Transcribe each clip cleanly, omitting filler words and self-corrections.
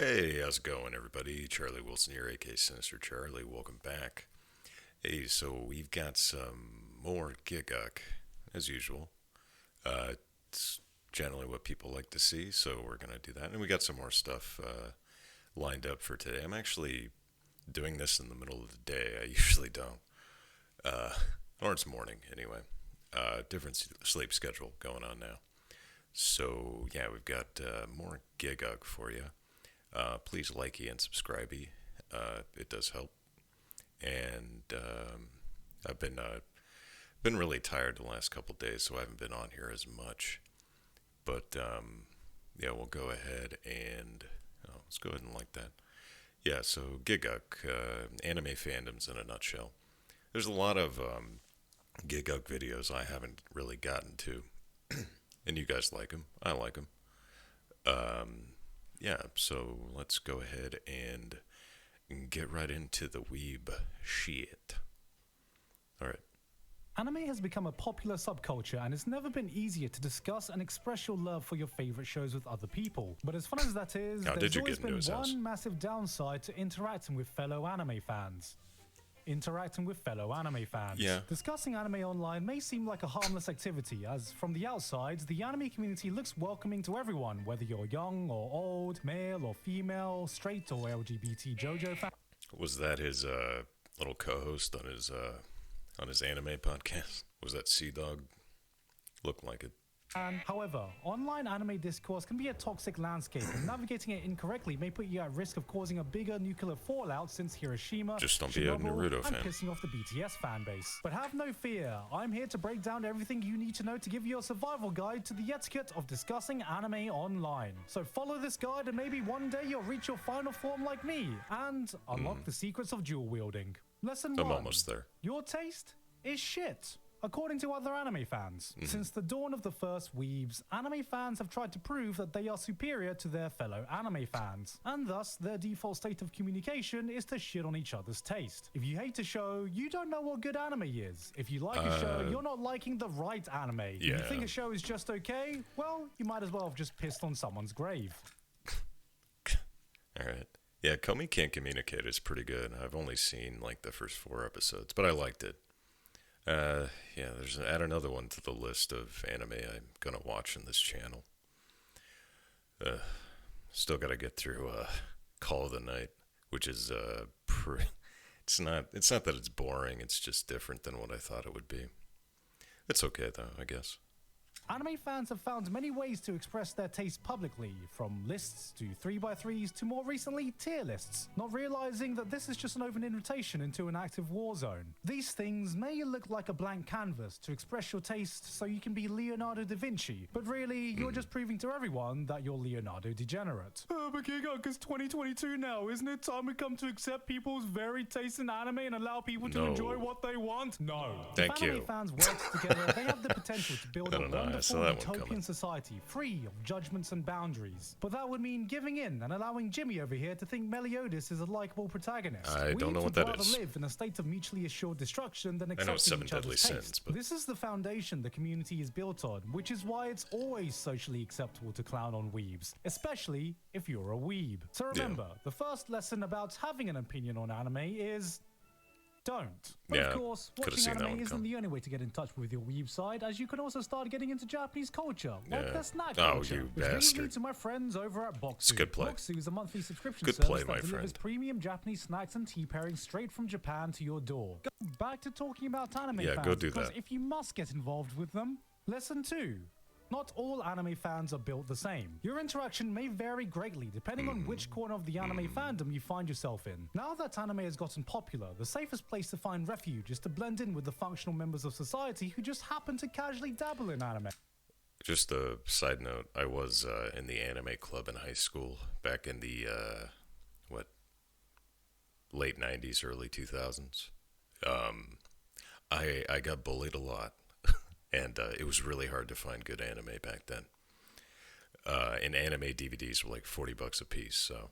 Hey, how's it going, everybody? Charlie Wilson here, aka Sinister Charlie. Welcome back. Hey, so we've got some more Gigguk, as usual. It's generally what people like to see, so we're gonna do that. And we got some more stuff lined up for today. I'm actually doing this in the middle of the day. I usually don't, uh, or it's morning anyway. Different sleep schedule going on now. So yeah, we've got more Gigguk for you. Please like and subscribe. It does help. And I've been really tired the last couple days, so I haven't been on here as much. But yeah, we'll go ahead and let's go ahead and like that. Yeah, so Gigguk, anime fandoms in a nutshell. There's a lot of Gigguk videos I haven't really gotten to, and you guys like them. I like them. Yeah, so let's go ahead and get right into the weeb shit. Alright. Anime has become a popular subculture, and it's never been easier to discuss and express your love for your favorite shows with other people. But as fun as that is, there's always been one massive downside to interacting with fellow anime fans. Yeah. Discussing anime online may seem like a harmless activity, as from the outside, the anime community looks welcoming to everyone, whether you're young or old, male or female, straight or LGBT JoJo fan. Was that his little co-host on his anime podcast? Was that Sea Dog? Looked like it. However, online anime discourse can be a toxic landscape, and navigating it incorrectly may put you at risk of causing a bigger nuclear fallout since Hiroshima, Just don't be a Naruto fan. and pissing off the BTS fanbase. But have no fear, I'm here to break down everything you need to know to give you a survival guide to the etiquette of discussing anime online. So follow this guide and maybe one day you'll reach your final form like me, and unlock the secrets of dual wielding. Lesson 1. I'm almost there. Your taste is shit. According to other anime fans, since the dawn of the first weebs, anime fans have tried to prove that they are superior to their fellow anime fans, and thus their default state of communication is to shit on each other's taste. If you hate a show, you don't know what good anime is. If you like a show, you're not liking the right anime. If you think a show is just okay, well, you might as well have just pissed on someone's grave. Alright. Yeah, Komi Can't Communicate is pretty good. I've only seen like the first 4 episodes, but I liked it. Yeah, add another one to the list of anime I'm gonna watch on this channel. Still gotta get through Call of the Night, which is it's not that it's boring, it's just different than what I thought it would be. It's okay though, I guess. Anime fans have found many ways to express their taste publicly, from lists to 3x3s to more recently tier lists, not realizing that this is just an open invitation into an active war zone. These things may look like a blank canvas to express your taste so you can be Leonardo da Vinci, but really you're just proving to everyone that you're Leonardo degenerate. But Gigguk, it's 2022 now, isn't it time we come to accept people's varied tastes in anime and allow people to enjoy what they want? No. Thank you. If anime fans work together, they have the potential to build a wonderful utopian society, free of judgments and boundaries. But that would mean giving in and allowing Jimmy over here to think Meliodas is a likable protagonist. I don't know what that is. We would rather live in a state of mutually assured destruction than accepting each other's taste. But this is the foundation the community is built on, which is why it's always socially acceptable to clown on weebs, especially if you're a weeb. So remember, the first lesson about having an opinion on anime is don't. But of course, watching anime isn't the only way to get in touch with your weeb side, as you can also start getting into Japanese culture, like the snack culture. You which bastard. brings me to my friends over at Boxu. It's good play. Boxu is a monthly subscription Good service play, that my delivers friend. premium Japanese snacks and tea pairings straight from Japan to your door. Go back to talking about anime fans, go do because that. if you must get involved with them, lesson 2. Not all anime fans are built the same. Your interaction may vary greatly depending on which corner of the anime fandom you find yourself in. Now that anime has gotten popular, the safest place to find refuge is to blend in with the functional members of society who just happen to casually dabble in anime. Just a side note, I was in the anime club in high school back in the late 90s, early 2000s. I got bullied a lot. And it was really hard to find good anime back then. And anime DVDs were like $40 a piece, so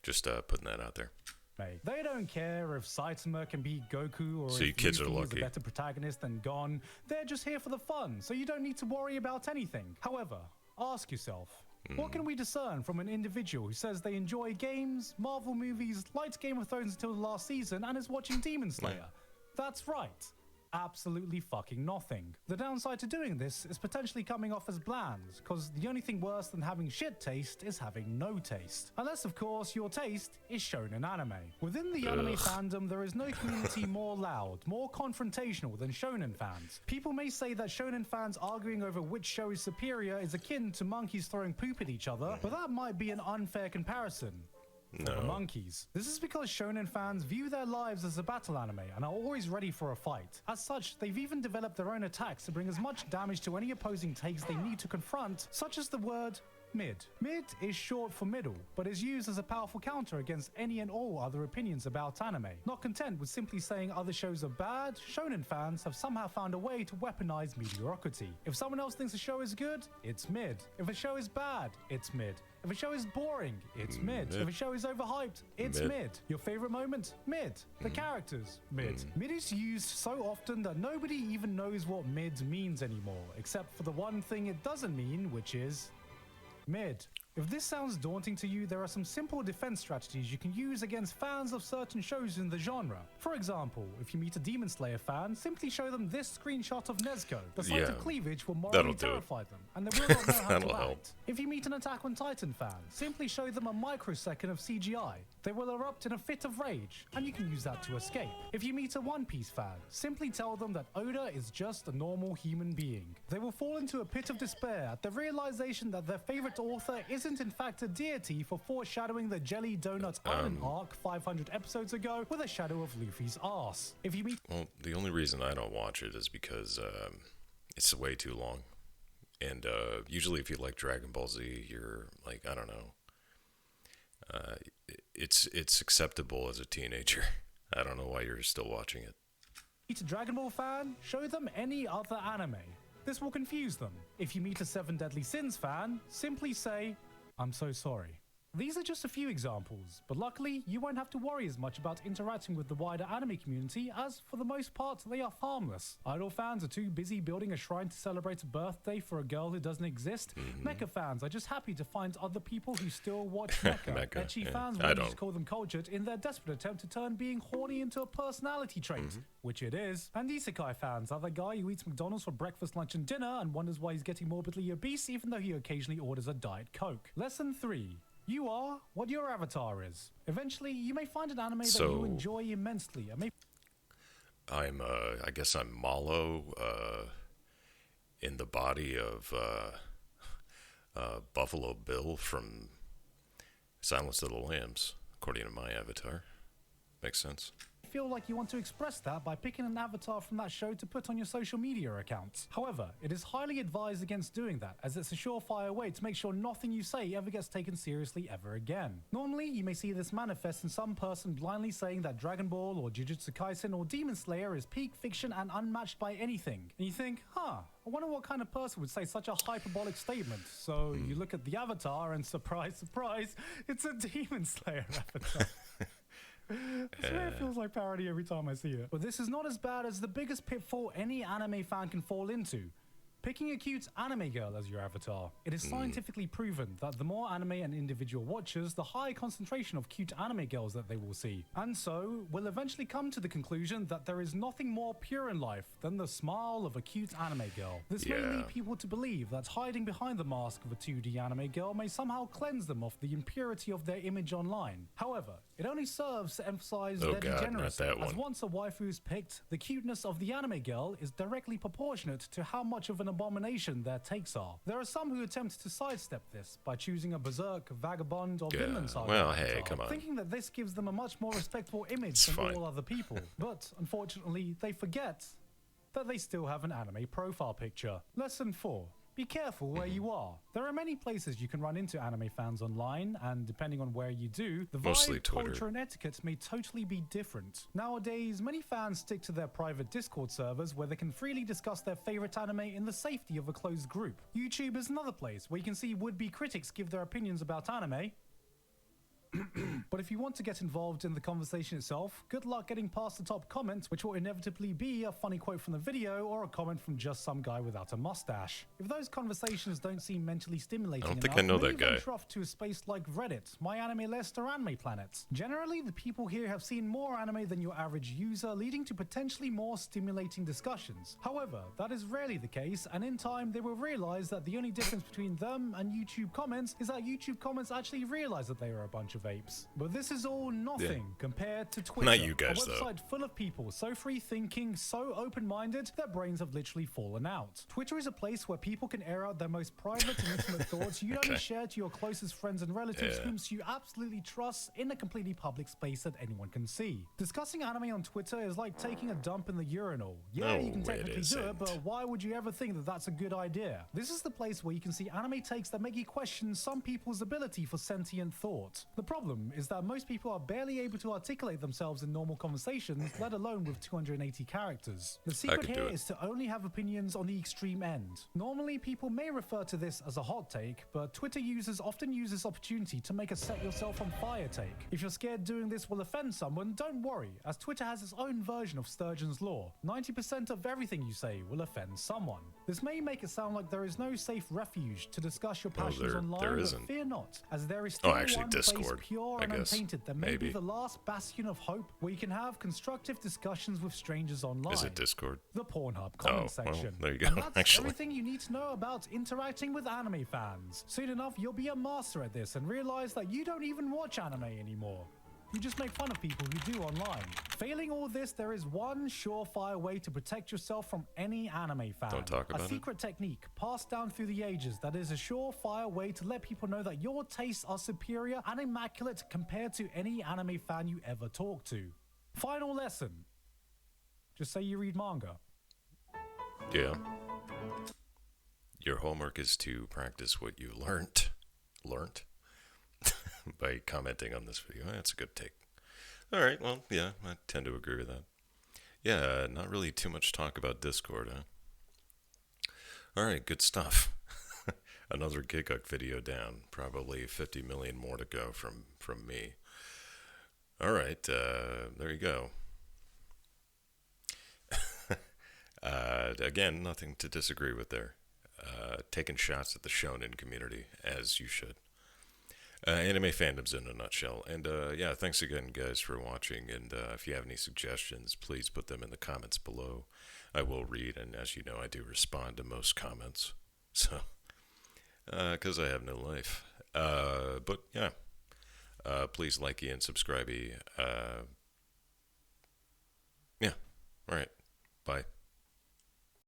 just putting that out there. They don't care if Saitama can be Goku or So you if kids are Yuffie is lucky. a better protagonist than Gon. They're just here for the fun, so you don't need to worry about anything. However, ask yourself, What can we discern from an individual who says they enjoy games, Marvel movies, liked Game of Thrones until the last season, and is watching Demon Slayer? That's right. Absolutely fucking nothing. The downside to doing this is potentially coming off as bland, because the only thing worse than having shit taste is having no taste. Unless, of course, your taste is shonen anime. Within the anime fandom, there is no community more loud, more confrontational than shonen fans. People may say that shonen fans arguing over which show is superior is akin to monkeys throwing poop at each other, but that might be an unfair comparison. For the monkeys. This is because shonen fans view their lives as a battle anime and are always ready for a fight. As such, they've even developed their own attacks to bring as much damage to any opposing takes they need to confront, such as the word mid. Mid is short for middle, but is used as a powerful counter against any and all other opinions about anime. Not content with simply saying other shows are bad, shonen fans have somehow found a way to weaponize mediocrity. If someone else thinks a show is good, it's mid. If a show is bad, it's mid. If a show is boring, it's mid. If a show is overhyped, it's mid. Your favorite moment? Mid. The characters? Mid. Mid is used so often that nobody even knows what mid means anymore, except for the one thing it doesn't mean, which is mid. If this sounds daunting to you, there are some simple defense strategies you can use against fans of certain shows in the genre. For example, if you meet a Demon Slayer fan, simply show them this screenshot of Nezuko. The sight of cleavage will morally terrify them, and they will not know how to act. If you meet an Attack on Titan fan, simply show them a microsecond of CGI. They will erupt in a fit of rage, and you can use that to escape. If you meet a One Piece fan, simply tell them that Oda is just a normal human being. They will fall into a pit of despair at the realization that their favorite author isn't in fact a deity for foreshadowing the Jelly Donut Island arc 500 episodes ago with a shadow of Luffy's ass. If you meet— Well, the only reason I don't watch it is because it's way too long. And usually if you like Dragon Ball Z, you're like, I don't know. It's acceptable as a teenager. I don't know why you're still watching it. Meet a Dragon Ball fan, show them any other anime. This will confuse them. If you meet a Seven Deadly Sins fan, simply say, I'm so sorry. These are just a few examples, but luckily you won't have to worry as much about interacting with the wider anime community, as for the most part they are harmless. Idol fans are too busy building a shrine to celebrate a birthday for a girl who doesn't exist. Mecha fans are just happy to find other people who still watch Mecha. Ecchi fans will just call them cultured in their desperate attempt to turn being horny into a personality trait, which it is. And Isekai fans are the guy who eats McDonald's for breakfast, lunch and dinner and wonders why he's getting morbidly obese even though he occasionally orders a Diet Coke. Lesson 3. You are what your avatar is. Eventually, you may find an anime that you enjoy immensely. I guess I'm Malo in the body of Buffalo Bill from Silence of the Lambs, according to my avatar. Makes sense. Feel like you want to express that by picking an avatar from that show to put on your social media accounts. However, it is highly advised against doing that, as it's a surefire way to make sure nothing you say ever gets taken seriously ever again. Normally, you may see this manifest in some person blindly saying that Dragon Ball or Jujutsu Kaisen or Demon Slayer is peak fiction and unmatched by anything. And you think, I wonder what kind of person would say such a hyperbolic statement. So you look at the avatar and surprise, surprise, it's a Demon Slayer avatar. I swear it feels like parody every time I see it. But this is not as bad as the biggest pitfall any anime fan can fall into: picking a cute anime girl as your avatar. It is scientifically proven that the more anime an individual watches, the higher concentration of cute anime girls that they will see. And so, will eventually come to the conclusion that there is nothing more pure in life than the smile of a cute anime girl. This may lead people to believe that hiding behind the mask of a 2D anime girl may somehow cleanse them of the impurity of their image online. However, it only serves to emphasize their degeneracy, as once a waifu is picked, the cuteness of the anime girl is directly proportionate to how much of an abomination their takes are. There are some who attempt to sidestep this by choosing a berserk, vagabond, or Vinland Saga avatar, thinking that this gives them a much more respectable image than all other people. But unfortunately, they forget that they still have an anime profile picture. Lesson 4. Be careful where you are. There are many places you can run into anime fans online, and depending on where you do, the vibe, culture, and etiquette may totally be different. Nowadays, many fans stick to their private Discord servers where they can freely discuss their favorite anime in the safety of a closed group. YouTube is another place where you can see would-be critics give their opinions about anime But if you want to get involved in the conversation itself, good luck getting past the top comment, which will inevitably be a funny quote from the video or a comment from just some guy without a mustache. If those conversations don't seem mentally stimulating I don't think enough, I know maybe that guy. venture off to a space like Reddit, My Anime List, or Anime Planet. Generally, the people here have seen more anime than your average user, leading to potentially more stimulating discussions. However, that is rarely the case, and in time they will realize that the only difference between them and YouTube comments is that YouTube comments actually realize that they are a bunch of apes. But this is all nothing compared to Twitter, Not you guys, a though. website full of people so free-thinking, so open-minded, their brains have literally fallen out. Twitter is a place where people can air out their most private and intimate thoughts you'd only share to your closest friends and relatives whom you absolutely trust in a completely public space that anyone can see. Discussing anime on Twitter is like taking a dump in the urinal. Yeah, you can technically do it, but why would you ever think that that's a good idea? This is the place where you can see anime takes that make you question some people's ability for sentient thought. The problem is that most people are barely able to articulate themselves in normal conversations, let alone with 280 characters. The secret here is to only have opinions on the extreme end. Normally, people may refer to this as a hot take, but Twitter users often use this opportunity to make a set yourself on fire take. If you're scared doing this will offend someone, don't worry, as Twitter has its own version of Sturgeon's Law. 90% of everything you say will offend someone. This may make it sound like there is no safe refuge to discuss your passions online, but fear not, as there is still one place pure and untainted that may be the last bastion of hope where you can have constructive discussions with strangers online. Is it Discord? The Pornhub comment section. Well, there you go. And that's everything you need to know about interacting with anime fans. Soon enough, you'll be a master at this and realize that you don't even watch anime anymore. You just make fun of people who do online. Failing all this, there is one surefire way to protect yourself from any anime fan. Don't talk about a secret technique passed down through the ages that is a surefire way to let people know that your tastes are superior and immaculate compared to any anime fan you ever talk to. Final lesson. Just say you read manga. Yeah. Your homework is to practice what you learnt by commenting on this video. That's a good take. All right, well, yeah, I tend to agree with that. Yeah, not really too much talk about Discord, huh? All right, good stuff. Another Gigguk video down. Probably 50 million more to go from me. All right, there you go. Again, nothing to disagree with there. Taking shots at the Shonen community, as you should. Anime fandoms in a nutshell. And yeah, thanks again, guys, for watching. And if you have any suggestions, please put them in the comments below. I will read, and as you know, I do respond to most comments. So, because I have no life. But yeah, please like and subscribe. Yeah, all right, bye.